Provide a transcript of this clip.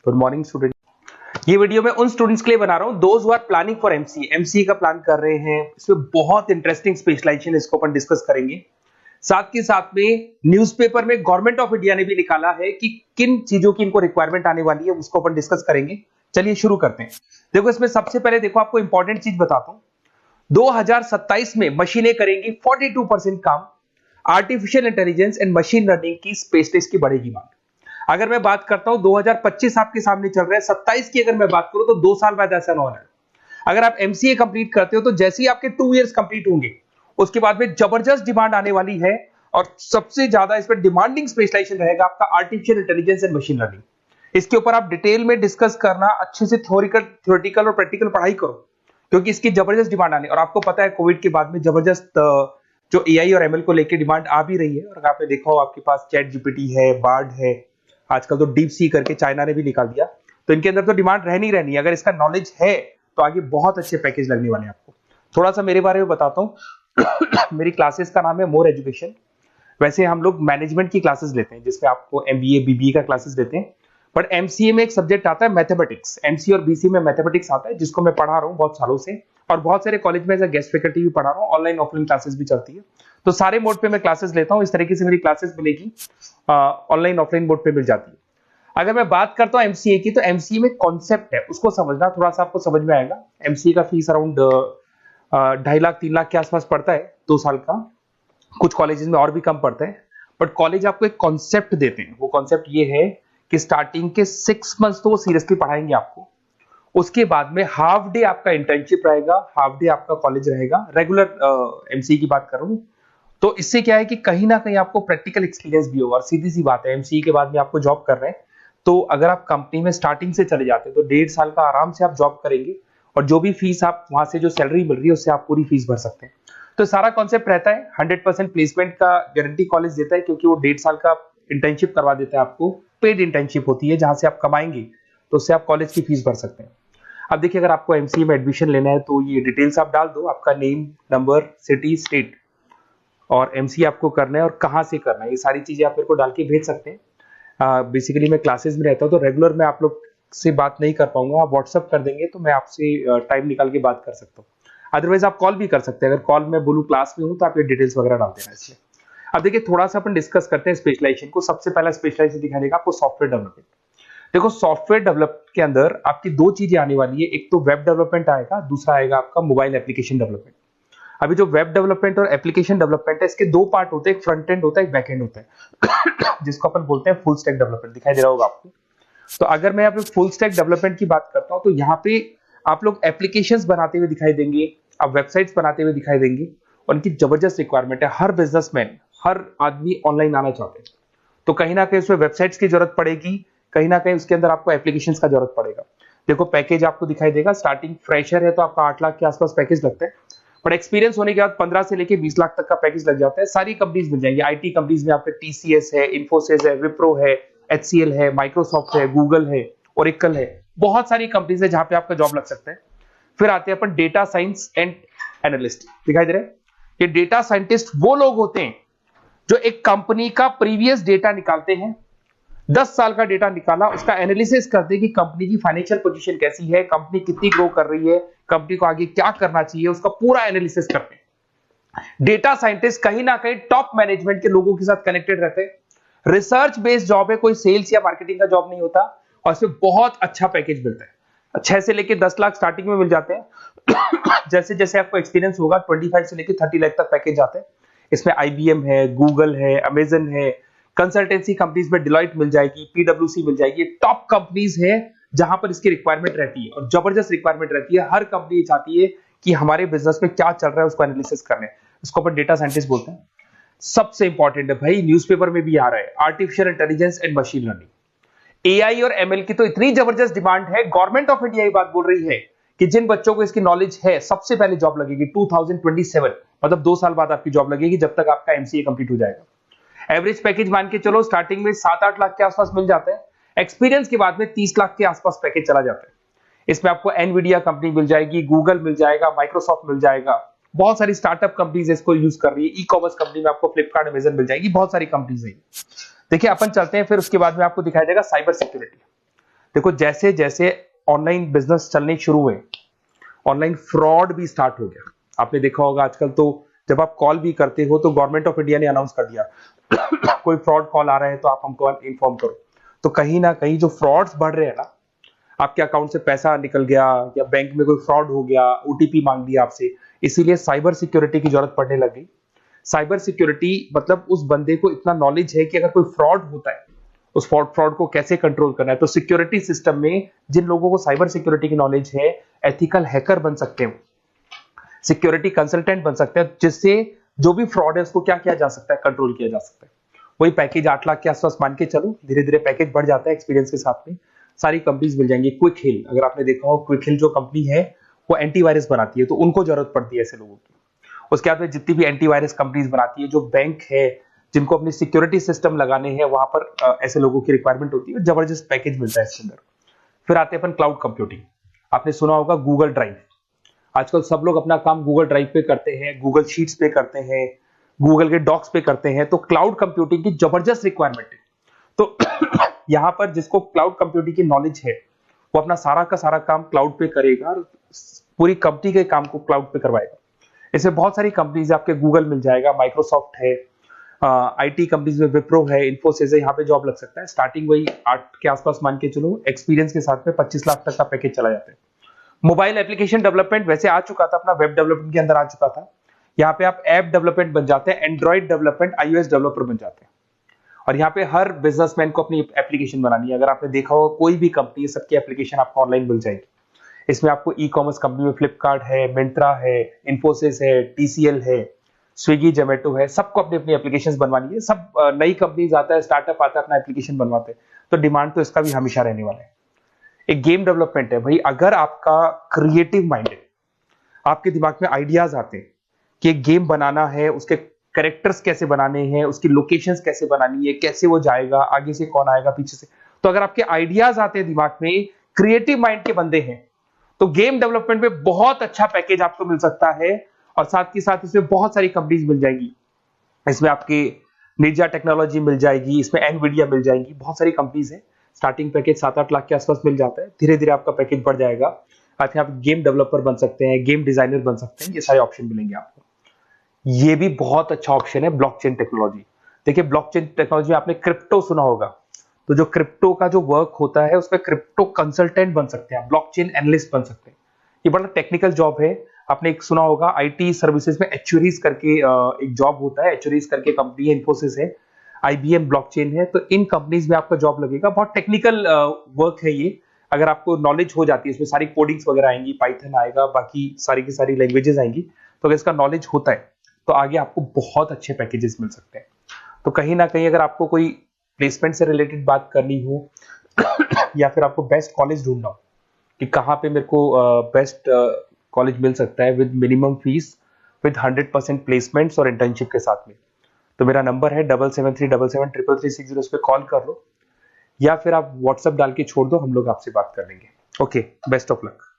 Good morning student. ये video मैं उन स्टूडेंट्स के लिए बना रहा हूं those who are planning for MCA का प्लान कर रहे हैं। इसमें बहुत इंटरेस्टिंग स्पेशलाइजेशन इसको अपन डिस्कस करेंगे। साथ के साथ में न्यूज़पेपर में गवर्नमेंट ऑफ इंडिया ने भी निकाला है कि किन चीजों की इनको रिक्वायरमेंट आने वाली है, उसको अपन डिस्कस करेंगे। चलिए शुरू करते हैं। देखो इसमें सबसे पहले देखो आपको इंपॉर्टेंट चीज बताता हूं। 2027 में मशीनें करेंगी 42% काम। Artificial intelligence and machine learning की स्पेशलिस्ट की बढ़ेगी मांग। अगर मैं बात करता हूं 2025 आपके सामने चल रहा है, 27 की अगर मैं बात करूं तो 2 साल बाद ऐसा होना है। अगर आप एमसीए कंप्लीट करते हो तो जैसे ही आपके 2 इयर्स कंप्लीट होंगे उसके बाद में जबरदस्त डिमांड आने वाली है और सबसे ज्यादा इस पर डिमांडिंग स्पेशलाइजेशन रहेगा आपका artificial intelligence and machine learning. इसके ऊपर आप डिटेल में डिस्कस करना, अच्छे से थ्योरेटिकल और प्रैक्टिकल पढ़ाई करो क्योंकि इसकी जबरदस्त डिमांड आने। और आपको पता है कोविड के बाद में जबरदस्त जो एआई और एमएल को लेकर डिमांड आ भी रही है। और आपने देखा हो आपके पास चैट जीपीटी है, बार्ड है, आजकल तो डीप सी करके चाइना ने भी निकाल दिया। तो इनके अंदर तो डिमांड रहनी रहनी है। अगर इसका नॉलेज है तो आगे बहुत अच्छे पैकेज लगने वाले हैं आपको। थोड़ा सा मेरे बारे में बताता हूँ। मेरी क्लासेस का नाम है मोर एजुकेशन। वैसे हम लोग मैनेजमेंट की क्लासेस लेते हैं जिसमें आपको एमबीए बीबीए का क्लासेस लेते हैं। बट एमसीए में एक सब्जेक्ट आता है मैथमेटिक्स। एमसीए और बीसीए में मैथमेटिक्स आता है जिसको मैं पढ़ा रहा हूँ बहुत सालों से और बहुत सारे कॉलेज में एज अ गेस्ट फैकल्टी भी पढ़ा रहा हूँ। ऑनलाइन ऑफलाइन क्लासेस भी चलती है, तो सारे मोड पे मैं क्लासेस लेता हूँ। इस तरीके से मेरी क्लासेस मिलेगी, ऑनलाइन ऑफलाइन मोड पे मिल जाती है। अगर मैं बात करता हूँ एमसीए की, तो एमसीए में कॉन्सेप्ट है उसको समझना, थोड़ा सा आपको समझ में आएगा। एमसीए का फीस अराउंड 2.5 लाख 3 लाख के आसपास पड़ता है 2 साल का। कुछ कॉलेजेस में और भी कम पड़ता है। बट कॉलेज आपको एक कॉन्सेप्ट देते हैं। वो कॉन्सेप्ट ये है कि स्टार्टिंग के 6 मंथ्स तो वो सीरियसली पढ़ाएंगे आपको। उसके बाद में हाफ डे आपका इंटर्नशिप रहेगा, हाफ डे आपका कॉलेज रहेगा। रेगुलर एमसीए की बात करूं तो इससे क्या है कि कहीं ना कहीं आपको प्रैक्टिकल एक्सपीरियंस भी होगा। और सीधी सी बात है, एमसीए के बाद में आपको जॉब कर रहे हैं तो अगर आप कंपनी में स्टार्टिंग से चले जाते हैं तो 1.5 साल का आराम से आप जॉब करेंगे और जो भी फीस आप वहां से जो सैलरी मिल रही है उससे आप पूरी फीस भर सकते हैं। तो सारा कॉन्सेप्ट रहता है। 100% प्लेसमेंट का गारंटी कॉलेज देता है क्योंकि वो 1.5 साल का इंटर्नशिप करवा देता है आपको। पेड इंटर्नशिप होती है जहां से आप कमाएंगे तो उससे आप कॉलेज की फीस भर सकते हैं। अब देखिए अगर आपको एमसीए में एडमिशन लेना है तो ये डिटेल्स आप डाल दो, आपका नेम, नंबर, सिटी, स्टेट और एमसीए आपको करना है और कहाँ से करना है। ये सारी चीजें आप मेरे को डाल के भेज सकते हैं। बेसिकली मैं क्लासेस में रहता हूँ तो रेगुलर मैं आप लोग से बात नहीं कर पाऊंगा। आप व्हाट्सअप कर देंगे तो मैं आपसे टाइम निकाल के बात कर सकता हूँ। अदरवाइज आप कॉल भी कर सकते हैं। अगर कॉल में बोलूँ क्लास में हूँ तो आप ये डिटेल्स वगैरह डाल देना इसलिए। अब देखिए थोड़ा सा अपन डिस्कस करते हैं स्पेशलाइजेशन को। सबसे पहला स्पेशलाइजेशन दिखाई देगा आपको सॉफ्टवेयर डेवलपमेंट। देखो सॉफ्टवेयर डेवलप के अंदर आपकी 2 चीजें आने वाली है। एक तो वेब डेवलपमेंट आएगा, दूसरा आएगा आपका मोबाइल एप्लीकेशन डेवलपमेंट। अभी जो वेब डेवलपमेंट और एप्लीकेशन डेवलपमेंट है इसके 2 पार्ट होते हैं, एक फ्रंट एंड होता है, एक बैक एंड होता है जिसको अपन बोलते हैं फुल स्टैक डेवलपमेंट। दिखाई दे रहा होगा आपको। तो अगर मैं यहाँ पे फुल स्टैक डेवलपमेंट की बात करता हूँ तो यहाँ पे आप लोग एप्लीकेशंस बनाते हुए दिखाई देंगे, आप वेबसाइट्स बनाते हुए दिखाई देंगे। उनकी जबरदस्त रिक्वायरमेंट है। हर बिजनेसमैन, हर आदमी ऑनलाइन आना चाहते हैं तो कहीं ना कहीं उसमें वेबसाइट्स की जरूरत पड़ेगी, कहीं ना कहीं उसके अंदर आपको एप्लीकेशंस का जरूरत पड़ेगा। देखो पैकेज आपको दिखाई देगा। स्टार्टिंग फ्रेशर है तो आपका 8 लाख के आसपास पैकेज लगता है। बट एक्सपीरियंस होने के बाद 15 से लेके 20 लाख तक का पैकेज लग जाता है। सारी कंपनीज मिल जाएंगी। आईटी कंपनीज में आपके टीसीएस है, इन्फोसिस है, विप्रो है, एचसीएल है, माइक्रोसॉफ्ट है, गूगल है, ओरेकल है। बहुत सारी कंपनीज है जहां पे आपका जॉब लग सकता है। फिर आते हैं अपन डेटा साइंस एंड एनालिस्ट। दिखाई दे रहा है? ये डेटा साइंटिस्ट वो लोग होते हैं जो एक कंपनी का प्रीवियस डेटा निकालते हैं। 10 साल का डेटा निकाला, उसका एनालिसिस करते हैं कि कंपनी की फाइनेंशियल पोजीशन कैसी है, कंपनी कितनी ग्रो कर रही है, कंपनी को आगे क्या करना चाहिए, उसका पूरा एनालिसिस करते हैं। डेटा साइंटिस्ट कहीं ना कहीं टॉप मैनेजमेंट के लोगों के साथ कनेक्टेड रहते हैं। रिसर्च बेस्ड जॉब है, कोई सेल्स या मार्केटिंग का जॉब नहीं होता और इसमें बहुत अच्छा पैकेज मिलता है। 6 से लेके 10 लाख स्टार्टिंग में मिल जाते हैं। जैसे जैसे आपको एक्सपीरियंस होगा 25 से लेके 30 लाख तक पैकेज आते हैं। इसमें आईबीएम है, गूगल है, अमेजन है, कंसल्टेंसी कंपनीज में डिलॉयट मिल जाएगी, पीडब्ल्यूसी मिल जाएगी। टॉप कंपनीज है जहां पर इसकी रिक्वायरमेंट रहती है और जबरदस्त रिक्वायरमेंट रहती है। हर कंपनी चाहती है कि हमारे बिजनेस में क्या चल रहा है उसको एनालिसिस करने। इसको अपन डेटा साइंटिस्ट बोलते हैं। सबसे इंपॉर्टेंट है भाई, न्यूज़पेपर में भी आ रहा है, artificial intelligence and machine learning. AI और एमएल की तो इतनी जबरदस्त डिमांड है। गवर्नमेंट ऑफ इंडिया ये बात बोल रही है कि जिन बच्चों को इसकी नॉलेज है सबसे पहले जॉब लगेगी 2027, मतलब 2 साल बाद आपकी जॉब लगेगी जब तक आपका एमसीए कंप्लीट हो जाएगा। एवरेज पैकेज मान के चलो स्टार्टिंग में 7-8 लाख के आसपास मिल जाते हैं। एक्सपीरियंस के बाद में 30 लाख के आसपास पैकेज चला जाता है। इसमें आपको एनवीडिया कंपनी मिल जाएगी, गूगल मिल जाएगा, माइक्रोसॉफ्ट मिल जाएगा। बहुत सारी स्टार्टअप कंपनीज इसको यूज कर रही है। ई कॉमर्स कंपनी में आपको फ्लिपकार्ट, अमेजन मिल जाएगी। बहुत सारी कंपनीज है। देखिए अपन चलते हैं, फिर उसके बाद में आपको दिखाई देगा साइबर सिक्योरिटी। देखो जैसे जैसे ऑनलाइन बिजनेस चलने शुरू हुए, ऑनलाइन फ्रॉड भी स्टार्ट हो गया। आपने देखा होगा आजकल तो जब आप कॉल भी करते हो तो गवर्नमेंट ऑफ इंडिया ने अनाउंस कर दिया कोई फ्रॉड कॉल आ रहा है तो आप हमको इन्फॉर्म करो। तो कहीं ना कहीं जो फ्रॉड्स बढ़ रहे हैं ना, आपके अकाउंट से पैसा निकल गया या बैंक में कोई फ्रॉड हो गया, ओटीपी मांग लिया आपसे, इसीलिए साइबर सिक्योरिटी की जरूरत पड़ने लग गई। साइबर सिक्योरिटी मतलब उस बंदे को इतना नॉलेज है कि अगर कोई फ्रॉड होता है उस फ्रॉड को कैसे कंट्रोल करना है। तो सिक्योरिटी सिस्टम में जिन लोगों को साइबर सिक्योरिटी की नॉलेज है, एथिकल हैकर बन सकते हैं, सिक्योरिटी कंसल्टेंट बन सकते हैं, जिससे जो भी फ्रॉड है उसको क्या किया जा सकता है, कंट्रोल किया जा सकता है। वही पैकेज 8 लाख के आसपास मान के चलो, धीरे धीरे पैकेज बढ़ जाता है एक्सपीरियंस के साथ में। सारी कंपनीज मिल जाएंगी। क्विक हिल, अगर आपने देखा हो, क्विक हिल जो कंपनी है वो एंटीवायरस बनाती है, तो उनको जरूरत पड़ती है ऐसे लोगों की। उसके बाद में जितनी भी एंटीवायरस कंपनीज बनाती है, जो बैंक है जिनको अपनी सिक्योरिटी सिस्टम लगाने हैं, वहां पर ऐसे लोगों की रिक्वायरमेंट होती है। जबरदस्त पैकेज मिलता है इसके अंदर। फिर आते हैं अपन क्लाउड कंप्यूटिंग। आपने सुना होगा गूगल ड्राइव, आजकल सब लोग अपना काम गूगल ड्राइव पे करते हैं, गूगल शीट्स पे करते हैं, गूगल के डॉक्स पे करते हैं। तो क्लाउड कंप्यूटिंग की जबरदस्त रिक्वायरमेंट है। तो यहां पर जिसको क्लाउड कंप्यूटिंग की नॉलेज है वो अपना सारा का सारा काम क्लाउड पे करेगा और पूरी कंपनी के काम को क्लाउड पे करवाएगा। इसमें बहुत सारी कंपनीज, आपके गूगल मिल जाएगा, माइक्रोसॉफ्ट है, आईटी कंपनीज में विप्रो है, इन्फोसिस है, यहाँ पे जॉब लग सकता है। स्टार्टिंग वही 8 के आसपास मान के चलो, एक्सपीरियंस के साथ में 25 लाख तक का पैकेज चला जाता है। मोबाइल एप्लीकेशन डेवलपमेंट वैसे आ चुका था, अपना वेब डेवलपमेंट के अंदर आ चुका था। यहाँ पे आप ऐप डेवलपमेंट बन जाते हैं, एंड्रॉइड डेवलपमेंट, iOS डेवलपर बन जाते हैं। और यहाँ पे हर बिजनेसमैन को अपनी एप्लीकेशन बनानी है। अगर आपने देखा हो कोई भी कंपनी, सबकी एप्लीकेशन आपको ऑनलाइन मिल जाएगी। इसमें आपको ई कॉमर्स कंपनी में फ्लिपकार्ट है, मिंत्रा है, इन्फोसिस है, टीसीएल है, स्विगी, जोमेटो है, सबको अपनी अपनी एप्लीकेशन बनवानी है। सब नई कंपनीज आता है, स्टार्टअप आता है, अपना एप्लीकेशन बनवाते हैं। तो डिमांड तो इसका भी हमेशा रहने वाला है। एक गेम डेवलपमेंट है भाई, अगर आपका क्रिएटिव माइंड है, आपके दिमाग में आइडियाज आते हैं कि एक गेम बनाना है, उसके कैरेक्टर्स कैसे बनाने हैं, उसकी लोकेशंस कैसे बनानी है, कैसे वो जाएगा, आगे से कौन आएगा, पीछे से, तो अगर आपके आइडियाज आते हैं दिमाग में, क्रिएटिव माइंड के बंदे हैं, तो गेम डेवलपमेंट में बहुत अच्छा पैकेज आपको मिल सकता है। और साथ के साथ इसमें बहुत सारी कंपनीज मिल जाएंगी। इसमें आपकी निंजा टेक्नोलॉजी मिल जाएगी, इसमें एनवीडिया मिल जाएंगी, बहुत सारी कंपनीज है। स्टार्टिंग पैकेज 7-8 लाख के आसपास मिल जाता है। धीरे धीरे आपका पैकेज बढ़ जाएगा। आखिर आप गेम डेवलपर बन सकते हैं, गेम डिजाइनर बन सकते हैं, ये सारे ऑप्शन मिलेंगे आपको। ये भी बहुत अच्छा ऑप्शन है ब्लॉकचेन टेक्नोलॉजी। देखिए ब्लॉकचेन टेक्नोलॉजी में आपने क्रिप्टो सुना होगा, तो जो क्रिप्टो का जो वर्क होता है उसमें क्रिप्टो कंसल्टेंट बन सकते हैं, ब्लॉकचेन एनालिस्ट बन सकते हैं। ये बड़ा टेक्निकल जॉब है। आपने एक सुना होगा आईटी सर्विसेज में एचुरीज करके एक जॉब होता है, एचुरीज करके कंपनी है, इन्फोसिस है, आईबीएम ब्लॉकचेन है। तो इन कंपनीज में आपका जॉब लगेगा। बहुत टेक्निकल वर्क है ये। अगर आपको नॉलेज हो जाती है, इसमें सारी कोडिंग्स वगैरह आएंगी, पाइथन आएगा, बाकी सारी की सारी लैंग्वेजेस आएंगी। तो अगर इसका नॉलेज होता है तो आगे आपको बहुत अच्छे पैकेजेस मिल सकते हैं। तो कहीं ना कहीं अगर आपको कोई प्लेसमेंट से रिलेटेड बात करनी हो या फिर आपको बेस्ट कॉलेज ढूंढना हो कि कहाँ पे मेरे को बेस्ट कॉलेज मिल सकता है with minimum fees, with 100% placements और इंटर्नशिप के साथ में, तो मेरा नंबर है 7737733360। उस पर कॉल कर लो या फिर आप व्हाट्सएप डाल के छोड़ दो, हम लोग आपसे बात कर लेंगे। Okay, best of luck.